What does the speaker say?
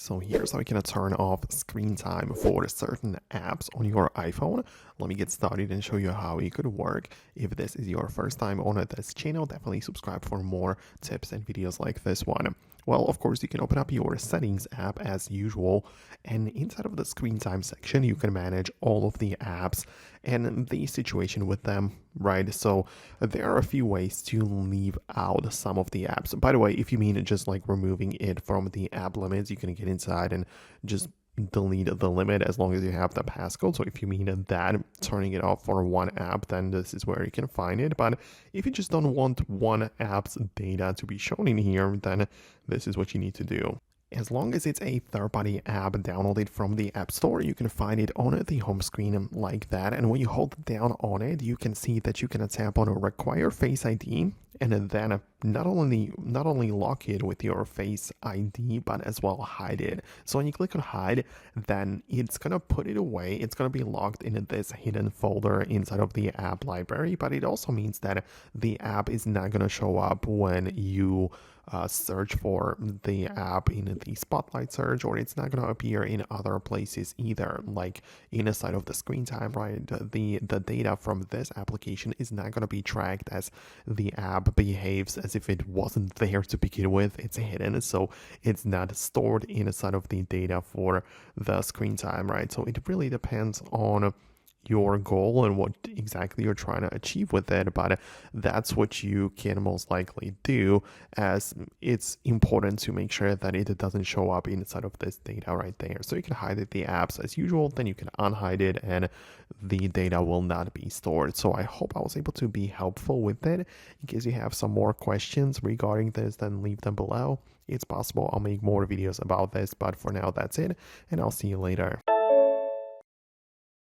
So here's how you can turn off screen time for certain apps on your iPhone. Let me get started and show you how it could work. If this is your first time on this channel, definitely subscribe for more tips and videos like this one. Well, of course, you can open up your settings app as usual, and inside of the screen time section, you can manage all of the apps and the situation with them, right? So there are a few ways to leave out some of the apps. By the way, if you mean just like removing it from the app limits, you can get inside and just delete the limit as long as you have the passcode. So if you mean that, turning it off for one app, then this is where you can find it. But if you just don't want one app's data to be shown in here, then this is what you need to do. As long as it's a third-party app downloaded from the App Store, you can find it on the home screen like that. And when you hold down on it, you can see that you can tap on a Require Face ID, and then not only lock it with your Face ID, but as well hide it. So when you click on hide, then it's gonna put it away. It's gonna be locked in this hidden folder inside of the app library. But it also means that the app is not gonna show up when you search for the app in the spotlight search, or it's not going to appear in other places either, like inside of the screen time, right? The data from this application is not going to be tracked, as the app behaves as if it wasn't there to begin with. It's hidden, so it's not stored inside of the data for the screen time, right? So it really depends on your goal and what exactly you're trying to achieve with it, but that's what you can most likely do, as it's important to make sure that it doesn't show up inside of this data right there. So you can hide the apps as usual, then you can unhide it and the data will not be stored. So I hope I was able to be helpful with it. In case you have some more questions regarding this, then leave them below. It's possible I'll make more videos about this, but for now that's it, and I'll see you later.